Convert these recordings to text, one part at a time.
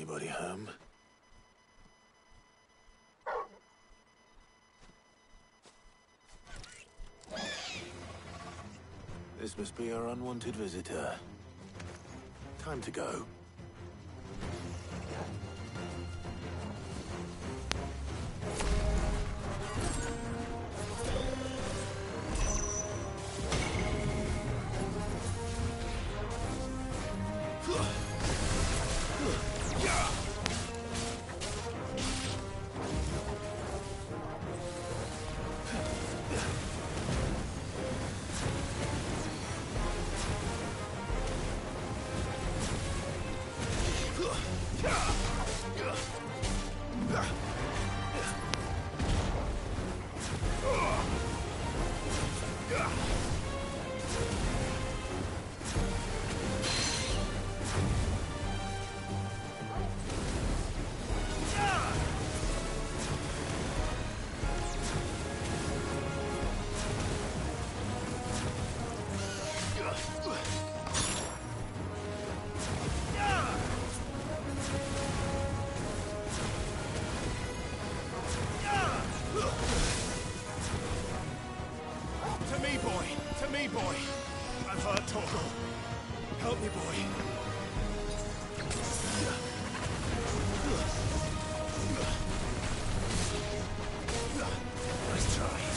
anybody home? This must be our unwanted visitor. Time to go. To me, boy. I've heard Torgal. Help me, boy. Nice try.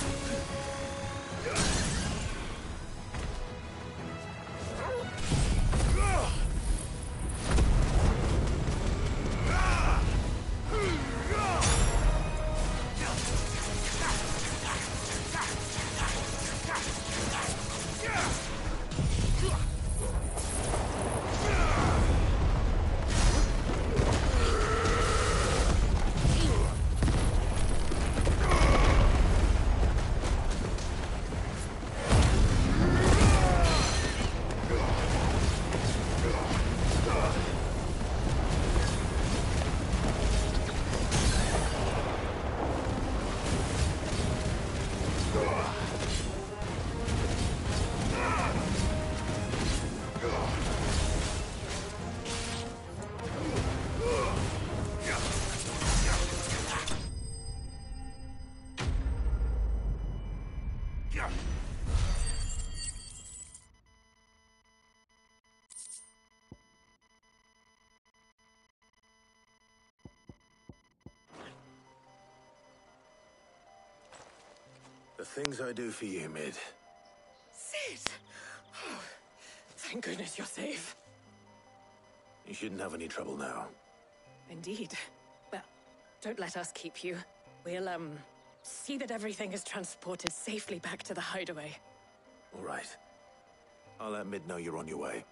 The things I do for you, Mid. Sid! Oh, thank goodness you're safe. You shouldn't have any trouble now. Indeed. Well, don't let us keep you. We'll, see that everything is transported safely back to the hideaway. All right. I'll let Mid know you're on your way.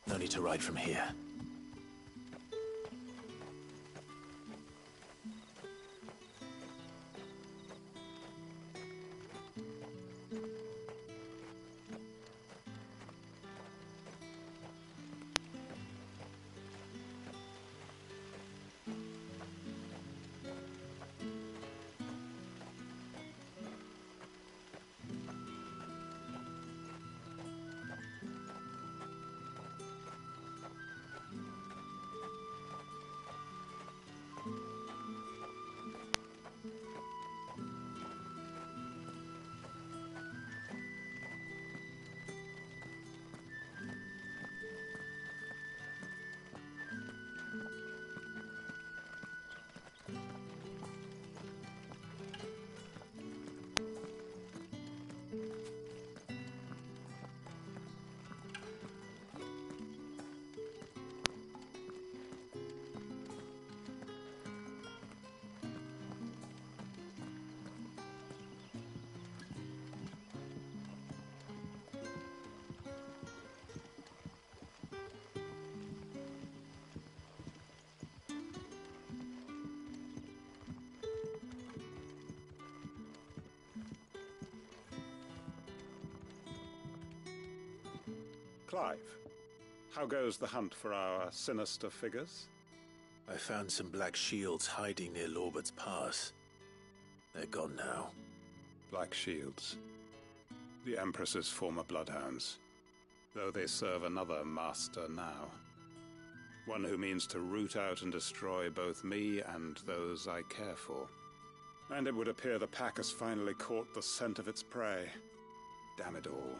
No need to ride from here. Clive, how goes the hunt for our sinister figures? I found some black shields hiding near Lorbert's Pass. They're gone now. Black Shields. The Empress's former bloodhounds. Though they serve another master now. One who means to root out and destroy both me and those I care for. And it would appear the pack has finally caught the scent of its prey. Damn it all.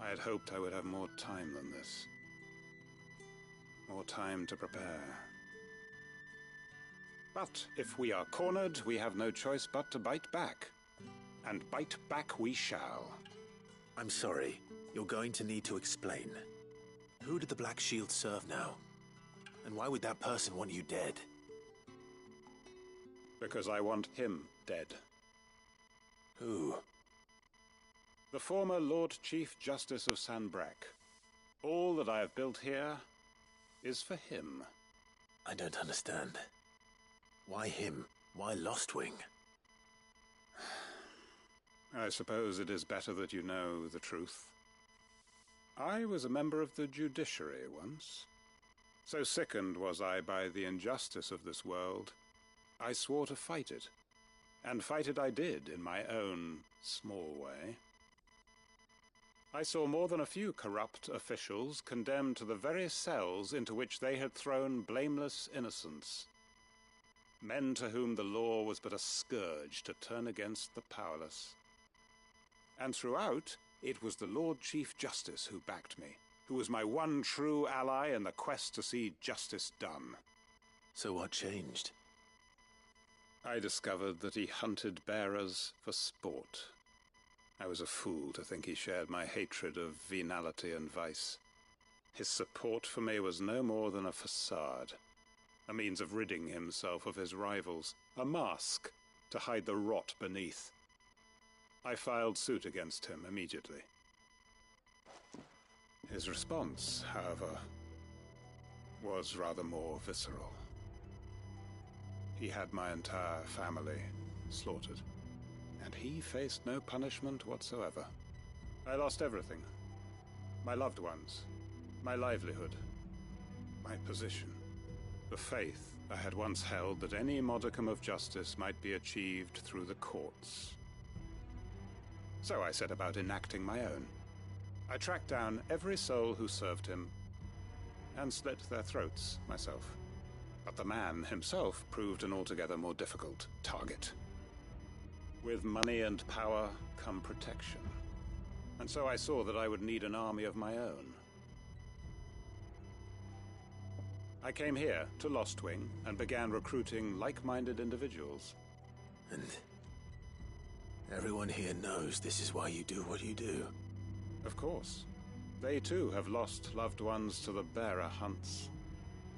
I had hoped I would have more time than this. More time to prepare. But if we are cornered, we have no choice but to bite back. And bite back we shall. I'm sorry. You're going to need to explain. Who did the Black Shield serve now? And why would that person want you dead? Because I want him dead. Who? The former Lord Chief Justice of Sanbreque. All that I have built here is for him. I don't understand. Why him? Why Lostwing? I suppose it is better that you know the truth. I was a member of the judiciary once. So sickened was I by the injustice of this world, I swore to fight it. And fight it I did in my own small way. I saw more than a few corrupt officials condemned to the very cells into which they had thrown blameless innocents. Men to whom the law was but a scourge to turn against the powerless. And throughout, it was the Lord Chief Justice who backed me, who was my one true ally in the quest to see justice done. So what changed? I discovered that he hunted bearers for sport. I was a fool to think he shared my hatred of venality and vice. His support for me was no more than a facade, a means of ridding himself of his rivals, a mask to hide the rot beneath. I filed suit against him immediately. His response, however, was rather more visceral. He had my entire family slaughtered, and he faced no punishment whatsoever. I lost everything. My loved ones, my livelihood, my position, the faith I had once held that any modicum of justice might be achieved through the courts. So I set about enacting my own. I tracked down every soul who served him, and slit their throats myself. But the man himself proved an altogether more difficult target. With money and power come protection. And so I saw that I would need an army of my own. I came here to Lostwing and began recruiting like-minded individuals. And everyone here knows this is why you do what you do. Of course. They too have lost loved ones to the bearer hunts.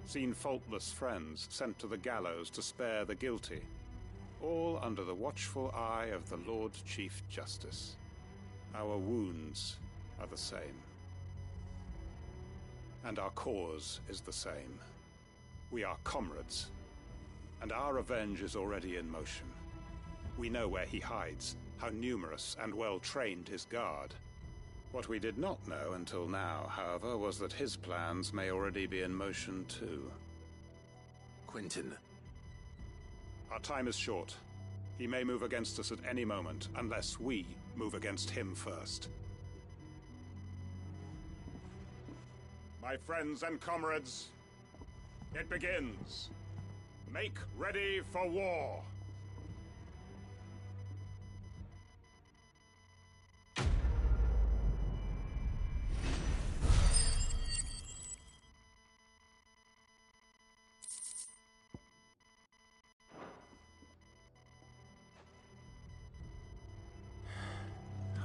Seen faultless friends sent to the gallows to spare the guilty. All under the watchful eye of the Lord Chief Justice. Our wounds are the same. And our cause is the same. We are comrades, and our revenge is already in motion. We know where he hides, how numerous and well-trained his guard. What we did not know until now, however, was that his plans may already be in motion too. Quentin. Our time is short. He may move against us at any moment, unless we move against him first. My friends and comrades, it begins. Make ready for war.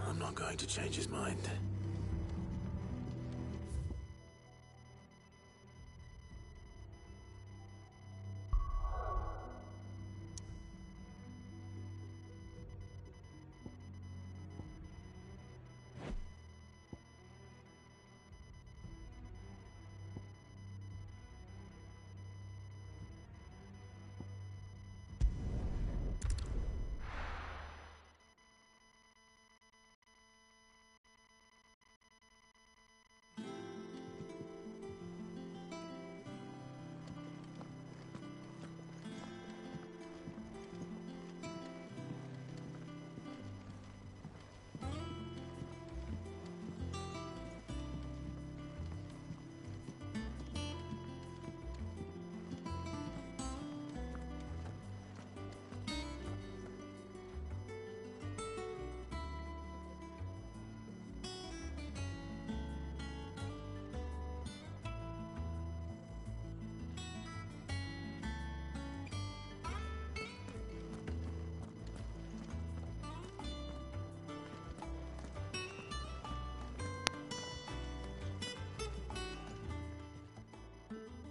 I'm not going to change his mind.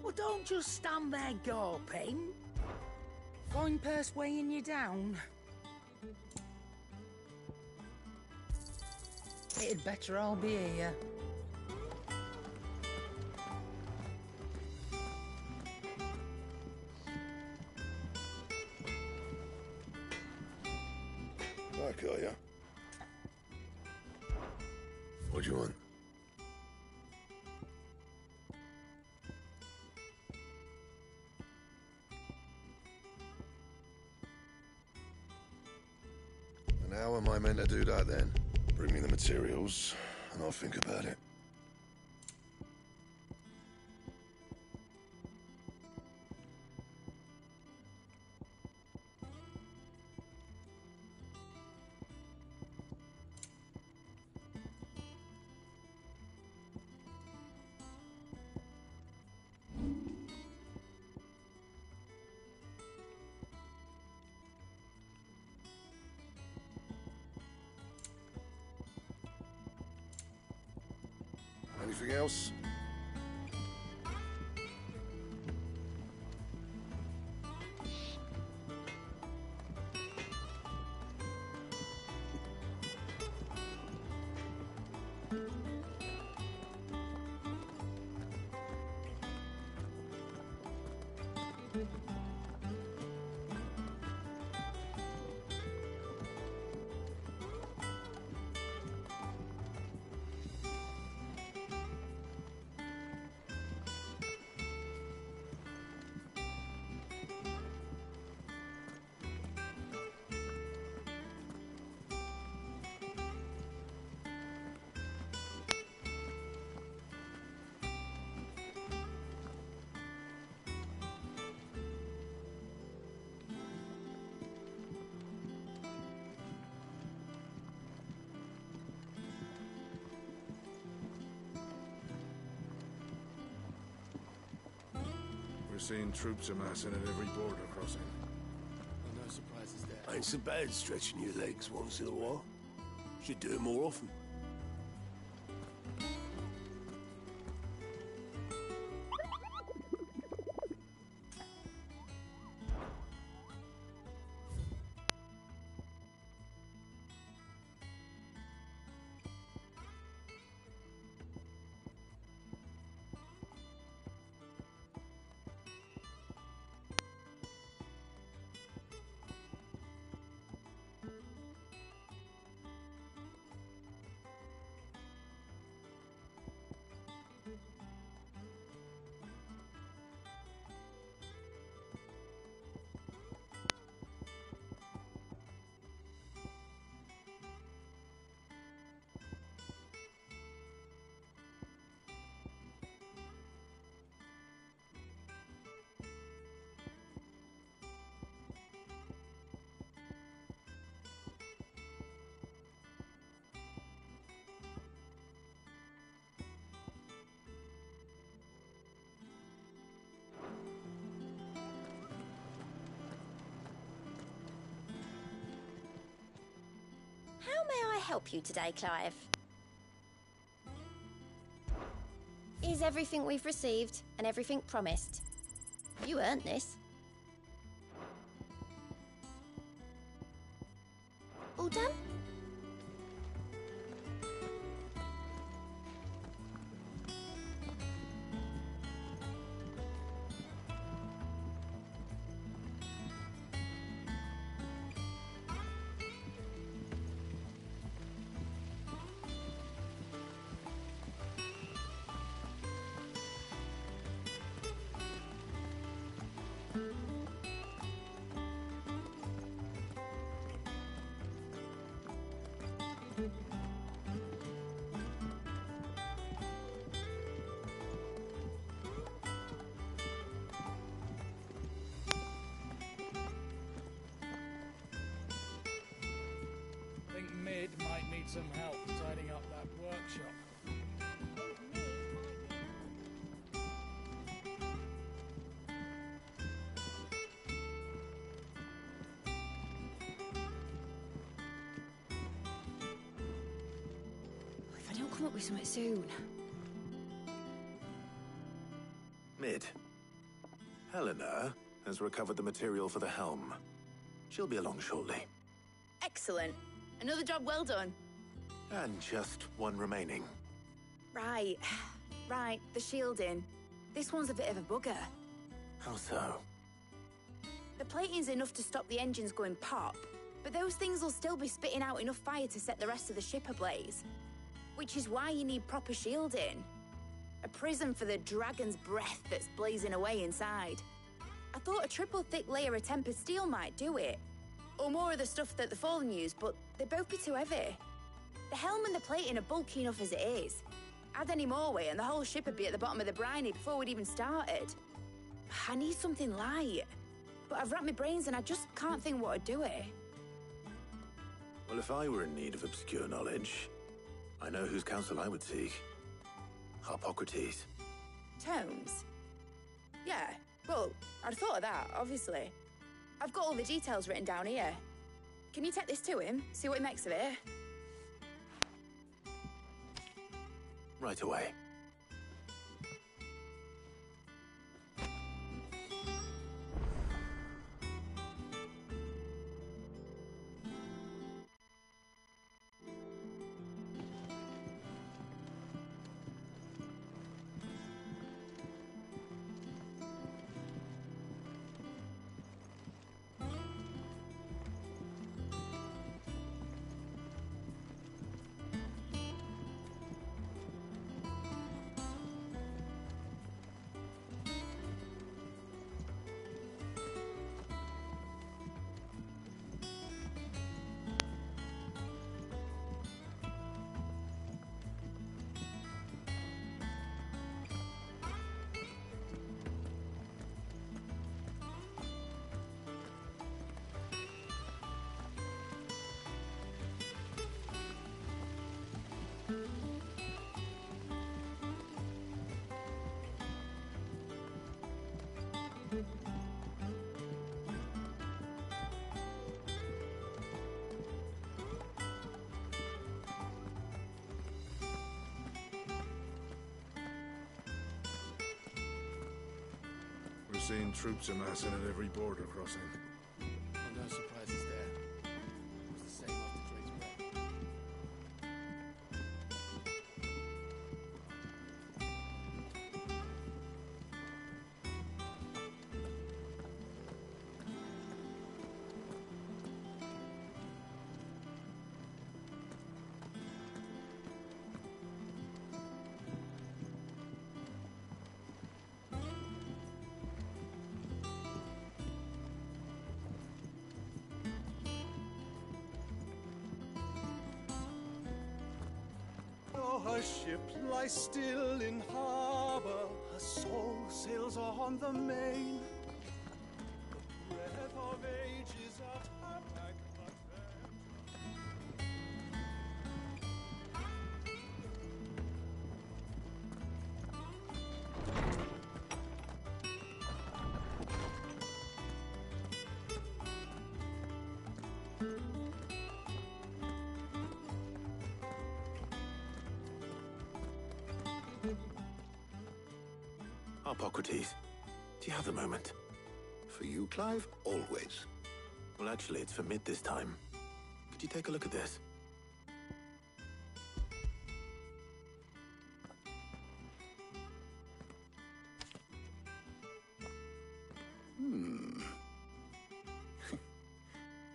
Well, don't just stand there gawping. Fine purse weighing you down. It'd better all be here. Back, are ya? What do you want? And how am I meant to do that then? Bring me the materials, and I'll think about it. Anything else? We're seeing troops amassing at every border crossing. No surprises there. Ain't so bad stretching your legs once in a while. Should do it more often. may I help you today, Clive? Is everything we've received and everything promised? You earned this. All done? Think Mid might need some help tidying up that workshop. If I don't come up with something soon. Mid. Helena has recovered the material for the helm. She'll be along shortly. Excellent. Another job well done. And just one remaining. Right. Right, the shielding. This one's a bit of a bugger. How so? The plating's enough to stop the engines going pop, but those things will still be spitting out enough fire to set the rest of the ship ablaze. Which is why you need proper shielding. A prison for the dragon's breath that's blazing away inside. I thought a triple thick layer of tempered steel might do it. Or more of the stuff that the Fallen use, but they'd both be too heavy. The helm and the plating are bulky enough as it is. Add any more weight and the whole ship would be at the bottom of the briny before we'd even started. I need something light. But I've racked my brains and I just can't think what would do it. Well, if I were in need of obscure knowledge, I know whose counsel I would seek. Harpocrates. Tomes? Yeah, well, I'd thought of that, obviously. I've got all the details written down here. Can you take this to him, see what he makes of it? Right away. We're seeing troops amassing at every border crossing. No surprises there. It was the same after Drake's breath. Her ship lies still in harbor, her soul sails on the main. The breath of ages at her back, Harpocrates, do you have a moment? For you, Clive, always. Well, actually, it's for mid this time. Could you take a look at this?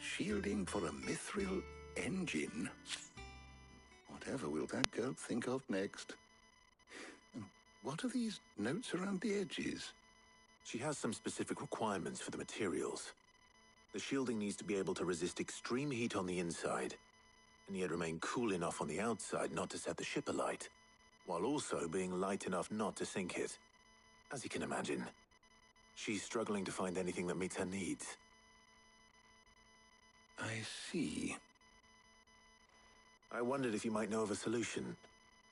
Shielding for a mithril engine. Whatever will that girl think of next? And what are these notes around the edges? She has some specific requirements for the materials. The shielding needs to be able to resist extreme heat on the inside, and yet remain cool enough on the outside not to set the ship alight, while also being light enough not to sink it. As you can imagine, she's struggling to find anything that meets her needs. I see. I wondered if you might know of a solution,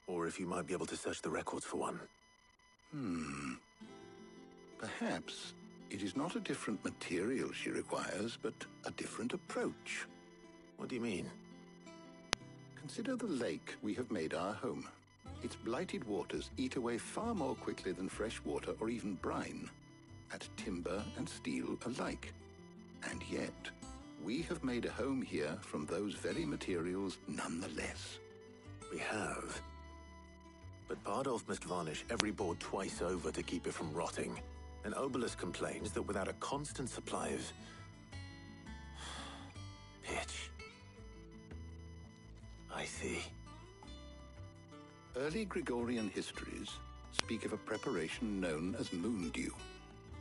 or if you might be able to search the records for one. Perhaps it is not a different material she requires, but a different approach. What do you mean? Consider the lake we have made our home. Its blighted waters eat away far more quickly than fresh water or even brine, at timber and steel alike. And yet, we have made a home here from those very materials nonetheless. We have. But Bardolph must varnish every board twice over to keep it from rotting. And Obelus complains that without a constant supply of pitch. I see. Early Gregorian histories speak of a preparation known as moondew.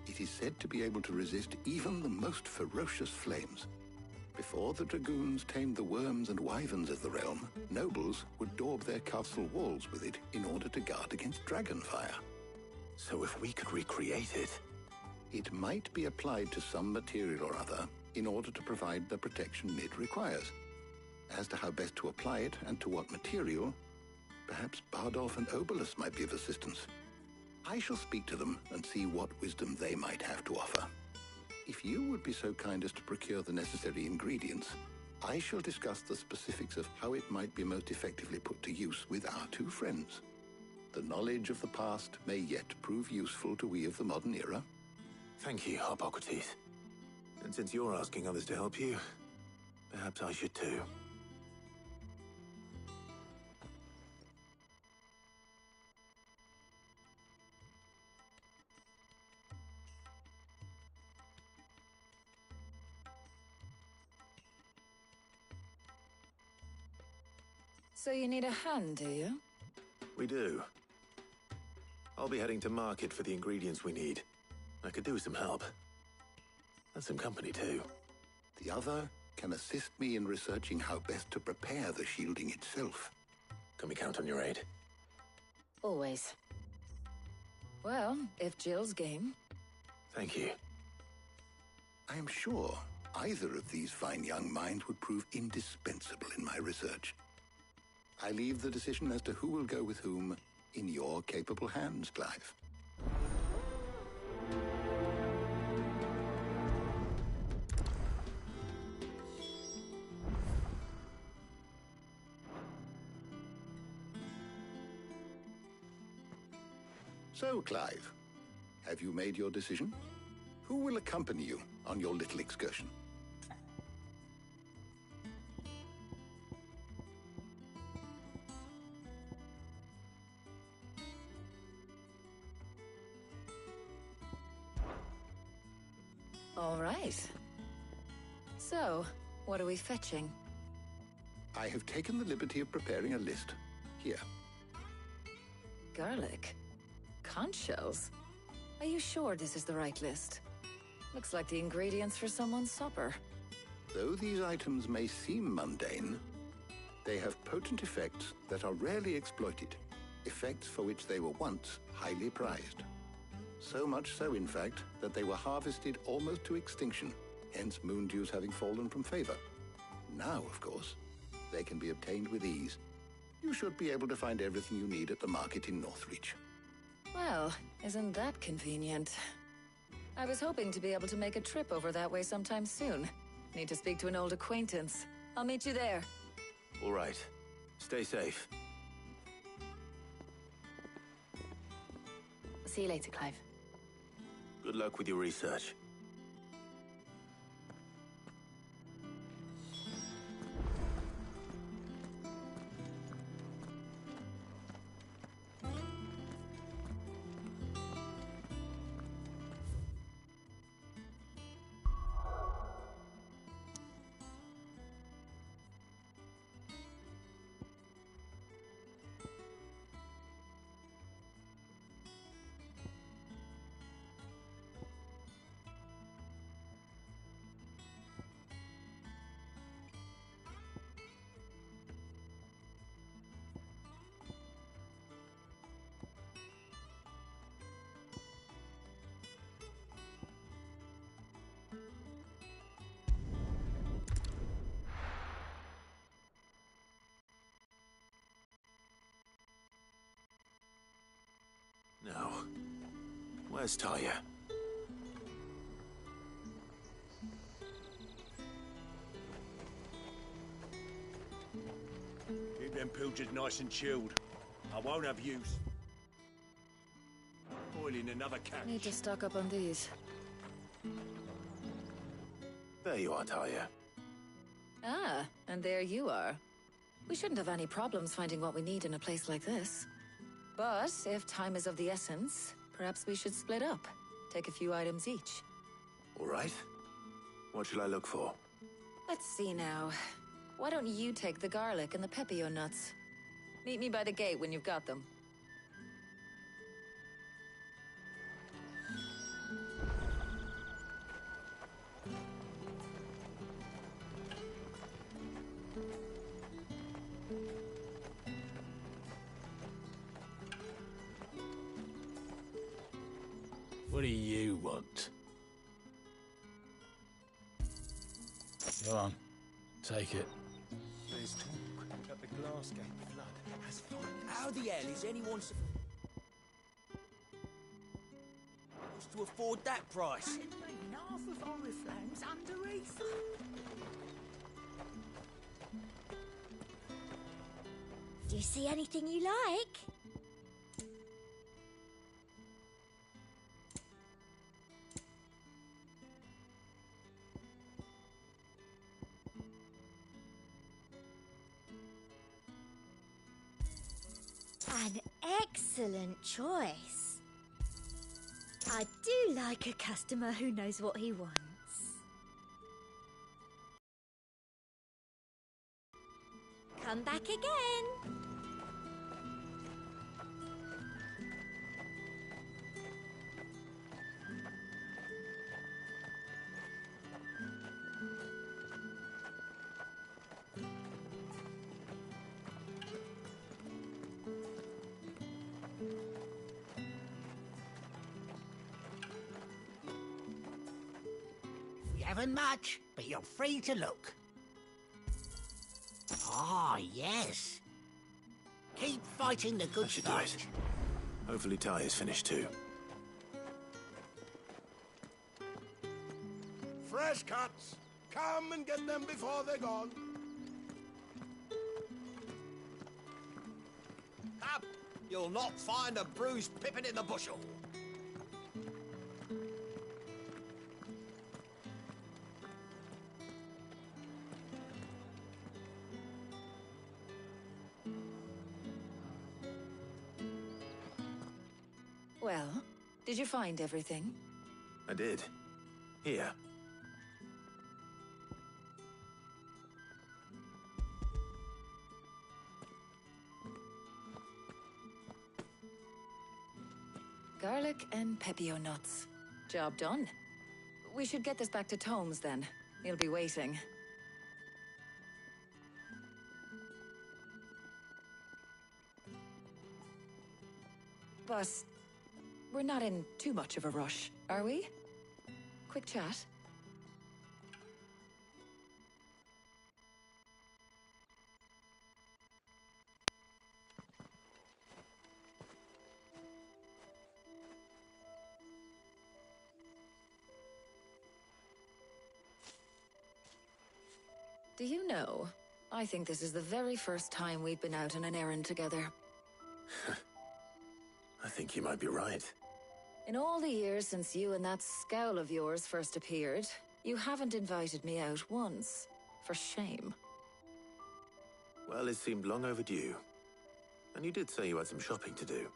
It is said to be able to resist even the most ferocious flames. Before the dragoons tamed the worms and wyverns of the realm, nobles would daub their castle walls with it in order to guard against dragonfire. So if we could recreate it... It might be applied to some material or other in order to provide the protection Mid requires. As to how best to apply it and to what material, perhaps Bardolph and Obelus might be of assistance. I shall speak to them and see what wisdom they might have to offer. If you would be so kind as to procure the necessary ingredients, I shall discuss the specifics of how it might be most effectively put to use with our two friends. The knowledge of the past may yet prove useful to we of the modern era. Thank you, Harpocrates. And since you're asking others to help you, perhaps I should too. So you need a hand, do you? We do. I'll be heading to market for the ingredients we need. I could do with some help. And some company, too. The other can assist me in researching how best to prepare the shielding itself. Can we count on your aid? Always. Well, if Jill's game. Thank you. I am sure either of these fine young minds would prove indispensable in my research. I leave the decision as to who will go with whom in your capable hands, Clive. So, Clive, have you made your decision? Who will accompany you on your little excursion? All right. So, what are we fetching? I have taken the liberty of preparing a list. Here. Garlic? Conch shells? Are you sure this is the right list? Looks like the ingredients for someone's supper. Though these items may seem mundane, they have potent effects that are rarely exploited, effects for which they were once highly prized. So much so, in fact, that they were harvested almost to extinction, hence moondews having fallen from favor. Now, of course, they can be obtained with ease. You should be able to find everything you need at the market in Northreach. Well, isn't that convenient? I was hoping to be able to make a trip over that way sometime soon. Need to speak to an old acquaintance. I'll meet you there. All right. Stay safe. See you later, Clive. Good luck with your research. Now, where's Talia? Keep them pilchards nice and chilled. I won't have use. Boiling another catch. Need to stock up on these. There you are, Talia. Ah, and there you are. We shouldn't have any problems finding what we need in a place like this. But if time is of the essence, perhaps we should split up. Take a few items each. All right. What shall I look for? Let's see now. Why don't you take the garlic and the pepio nuts? Meet me by the gate when you've got them. What do you want? Go on, take it. There's talk that the Glassgate flood has finally... How the hell is anyone supposed to afford that price? It mean half of Oriflamme's underneath. Do you see anything you like? An excellent choice. I do like a customer who knows what he wants. Come back again. We haven't much, but you're free to look. Ah, yes. Keep fighting the good That should do fight. it. Hopefully Talia's finished too. Fresh cuts! Come and get them before they're gone. Up! You'll not find a bruised pippin in the bushel. Well, did you find everything? I did. Here. Garlic and pepio nuts. Job done. We should get this back to Tomes then. He'll be waiting. But we're not in too much of a rush, are we? Quick chat. Do you know, I think this is the very first time we've been out on an errand together. I think you might be right. In all the years since you and that scowl of yours first appeared, you haven't invited me out once. For shame. Well, it seemed long overdue. And you did say you had some shopping to do.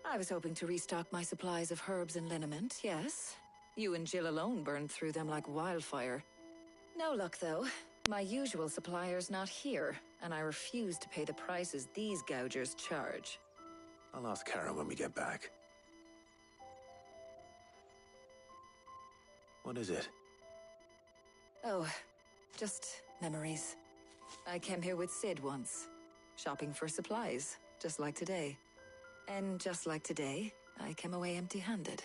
I was hoping to restock my supplies of herbs and liniment, yes. You and Jill alone burned through them like wildfire. No luck, though. My usual supplier's not here, and I refuse to pay the prices these gougers charge. I'll ask Kara when we get back. What is it? Oh, just memories. I came here with Sid once, shopping for supplies, just like today. And just like today, I came away empty-handed.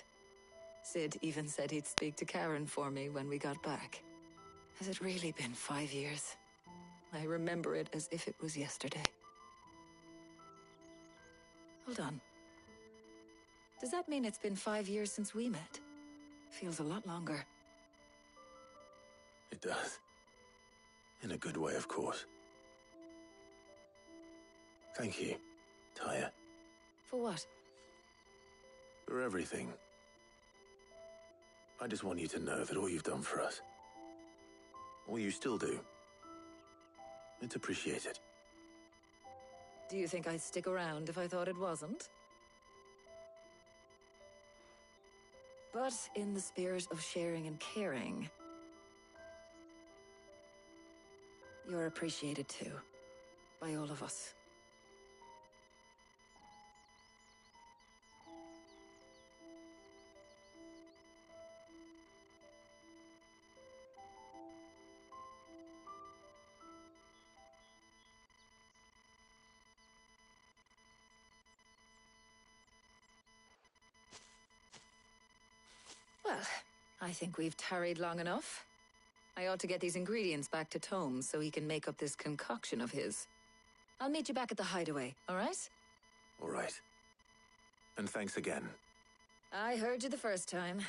Sid even said he'd speak to Karen for me when we got back. Has it really been 5 years? I remember it as if it was yesterday. Hold on. Does that mean it's been 5 years since we met? Feels a lot longer. It does. In a good way, of course. Thank you, Tyre. For what? For everything. I just want you to know that all you've done for us, all you still do, it's appreciated. Do you think I'd stick around if I thought it wasn't? But in the spirit of sharing and caring, you're appreciated too, by all of us. Well, I think we've tarried long enough. I ought to get these ingredients back to Tome so he can make up this concoction of his. I'll meet you back at the hideaway, all right? All right. And thanks again. I heard you the first time.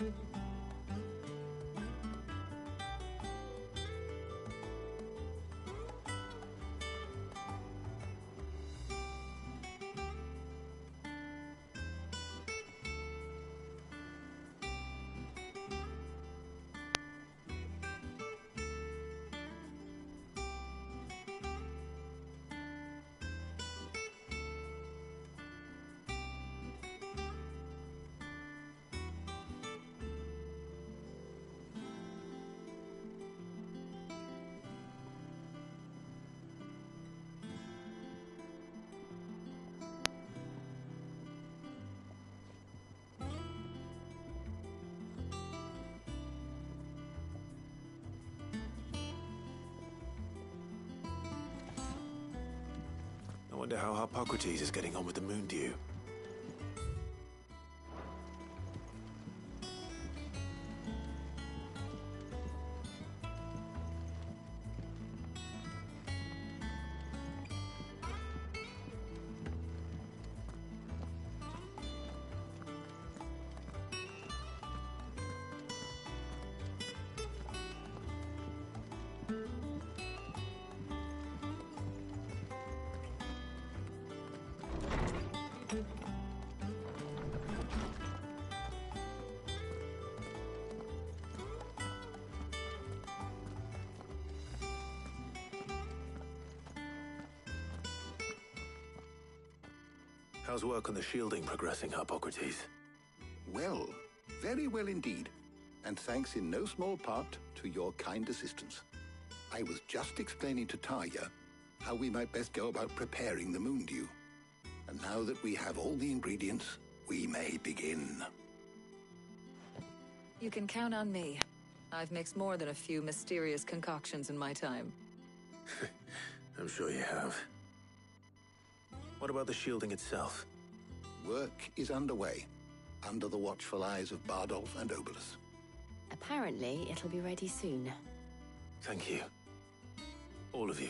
I wonder how Hippocrates is getting on with the moon dew. How's work on the shielding progressing, Hippocrates? Well, very well indeed. And thanks in no small part to your kind assistance. I was just explaining to Tarja how we might best go about preparing the moon dew. And now that we have all the ingredients, we may begin. You can count on me. I've mixed more than a few mysterious concoctions in my time. I'm sure you have. What about the shielding itself? Work is underway, under the watchful eyes of Bardolph and Obolus. Apparently, it'll be ready soon. Thank you. All of you.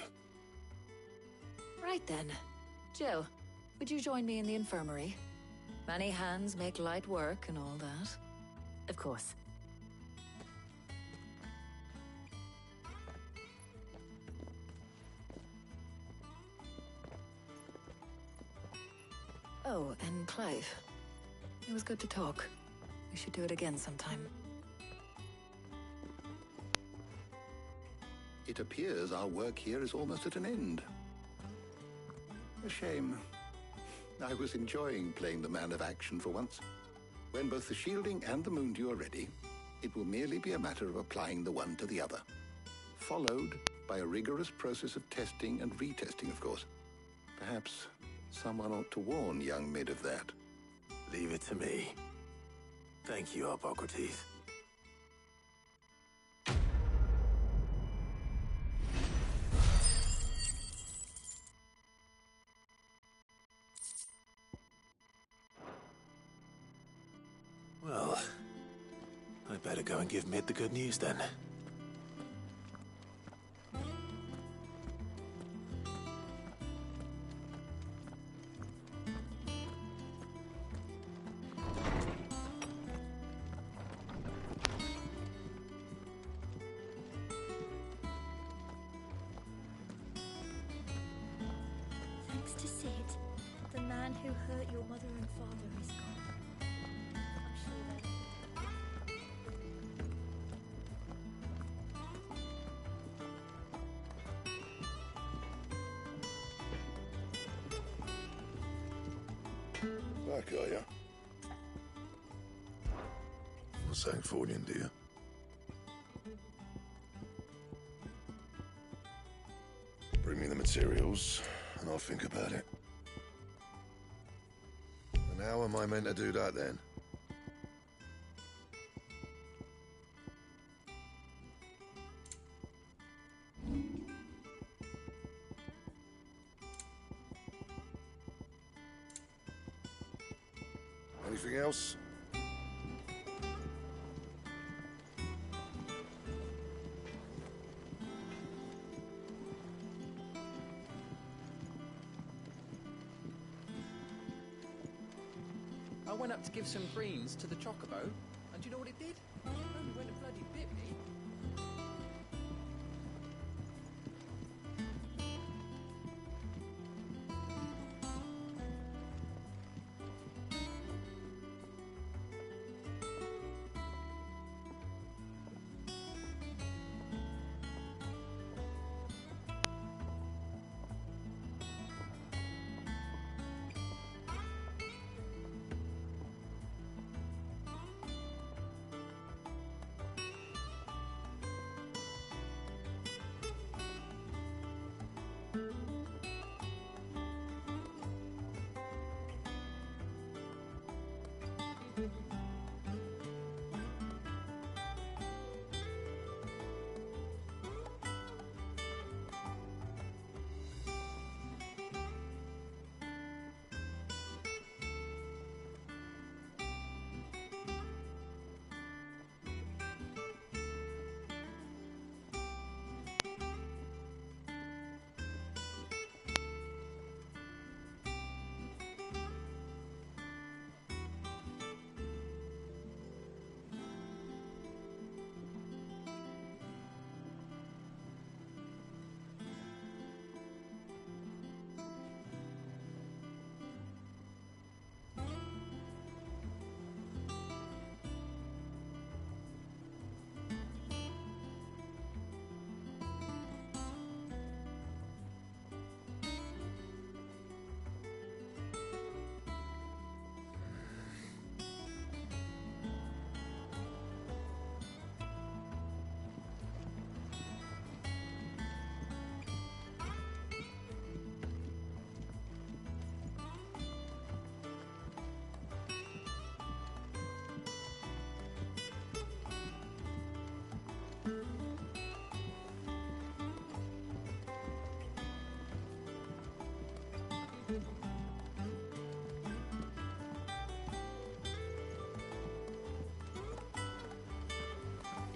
Right then. Jill, would you join me in the infirmary? Many hands make light work and all that. Of course. Oh, and Clive. It was good to talk. We should do it again sometime. It appears our work here is almost at an end. A shame. I was enjoying playing the man of action for once. When both the shielding and the moon dew are ready, it will merely be a matter of applying the one to the other. Followed by a rigorous process of testing and retesting, of course. Perhaps someone ought to warn young Mid of that. Leave it to me. Thank you, Hippocrates. Well, I'd better go and give Mid the good news then. Thanks to Sid, the man who hurt your mother and father is gone. I'm sure Back, are ya? Not saying Fordian, do you? Bring me the materials, and I'll think about it. And how am I meant to do that, then? Anything else? I went up to give some greens to the chocobo, and do you know what it did? It only went and bloody bit me.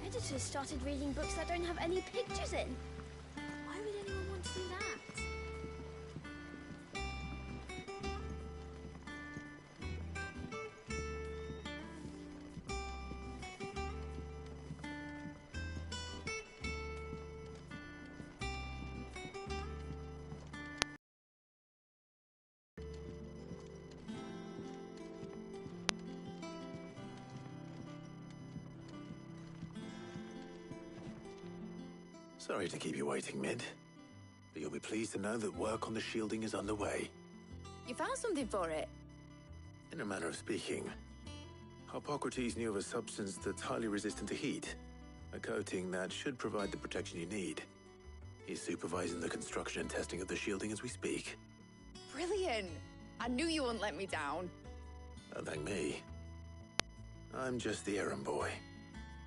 Editors started reading books that don't have any pictures in. Why would anyone want to do that? Sorry to keep you waiting, Mid. But you'll be pleased to know that work on the shielding is underway. You found something for it? In a manner of speaking, Hippocrates knew of a substance that's highly resistant to heat. A coating that should provide the protection you need. He's supervising the construction and testing of the shielding as we speak. Brilliant! I knew you wouldn't let me down. Don't thank me. I'm just the errand boy.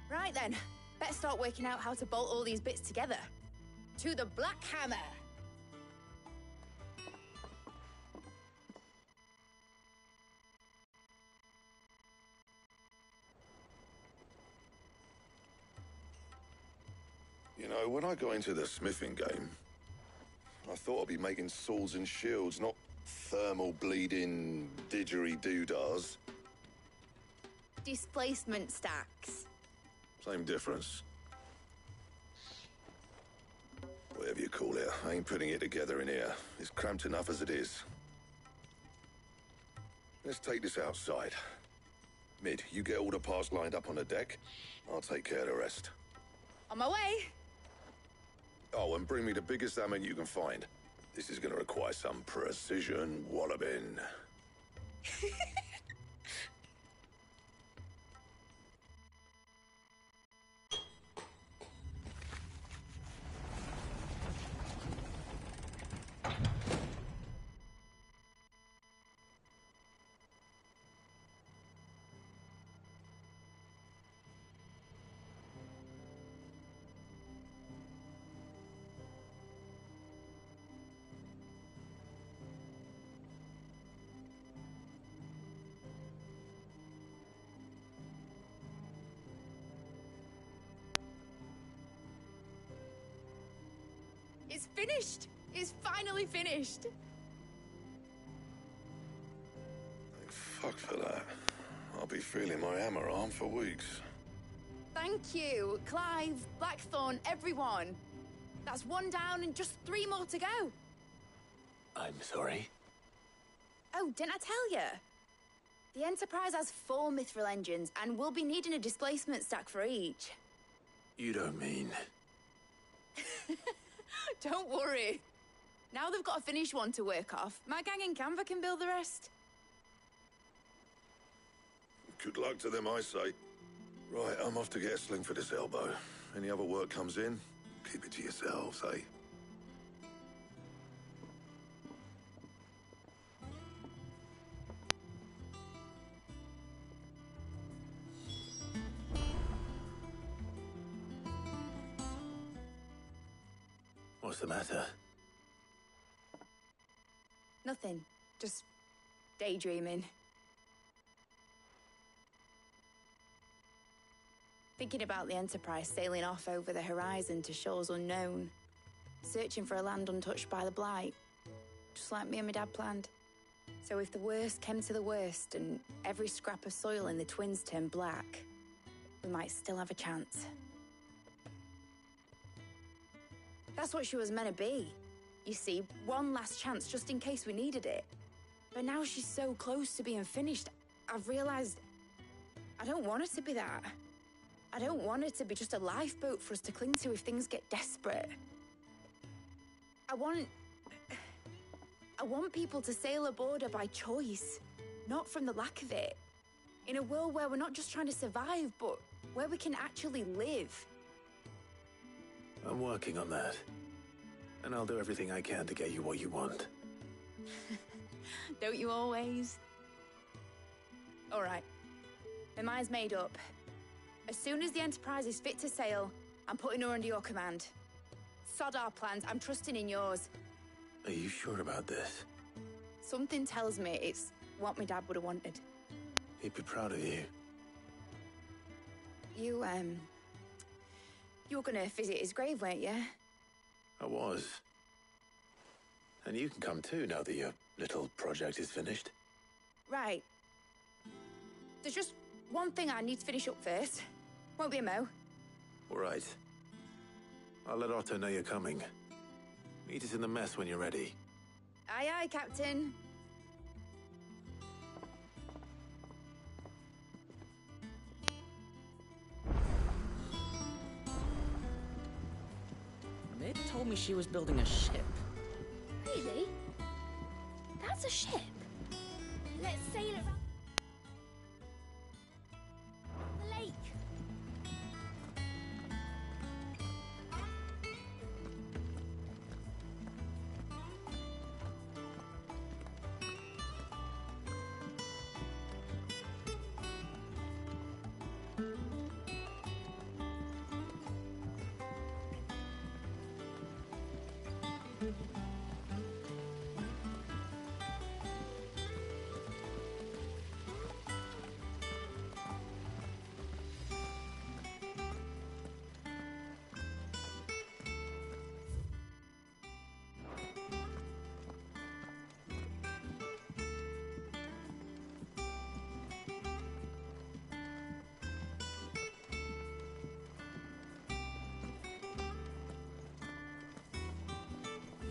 Right then, better start working out how to bolt all these bits together. To the Black Hammer! You know, when I got into the smithing game, I thought I'd be making swords and shields, not thermal bleeding didgeridoo-dahs. Displacement stacks. Same difference. Whatever you call it, I ain't putting it together in here. It's cramped enough as it is. Let's take this outside. Mid, you get all the parts lined up on the deck. I'll take care of the rest. On my way! Oh, and bring me the biggest hammer you can find. This is gonna require some precision walloping. It's finished! It's finally finished! Fuck for that. I'll be feeling my hammer arm for weeks. Thank you, Clive, Blackthorn, everyone. That's one down and just 3 more to go. I'm sorry? Oh, didn't I tell you? The Enterprise has 4 mithril engines, and we'll be needing a displacement stack for each. You don't mean... Don't worry. Now they've got a finished one to work off. My gang in Canva can build the rest. Good luck to them, I say. Right, I'm off to get a sling for this elbow. Any other work comes in, keep it to yourselves, eh? What's the matter? Nothing. Just daydreaming. Thinking about the Enterprise sailing off over the horizon to shores unknown. Searching for a land untouched by the Blight. Just like me and my dad planned. So if the worst came to the worst and every scrap of soil in the Twins turned black, we might still have a chance. That's what she was meant to be. You see, one last chance just in case we needed it. But now she's so close to being finished, I've realized I don't want her to be that. I don't want her to be just a lifeboat for us to cling to if things get desperate. I want people to sail aboard her by choice, not from the lack of it. In a world where we're not just trying to survive, but where we can actually live. I'm working on that. And I'll do everything I can to get you what you want. Don't you always? All right. My mind's made up. As soon as the Enterprise is fit to sail, I'm putting her under your command. Sod our plans, I'm trusting in yours. Are you sure about this? Something tells me it's what my dad would have wanted. He'd be proud of you. You were gonna visit his grave, weren't you? I was. And you can come too, now that your little project is finished. Right. There's just one thing I need to finish up first. Won't be a mo. All right. I'll let Otto know you're coming. Meet us in the mess when you're ready. Aye, aye, Captain. They told me she was building a ship. Really? That's a ship. Let's sail it around the lake.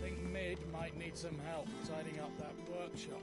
Think Mid might need some help tidying up that workshop.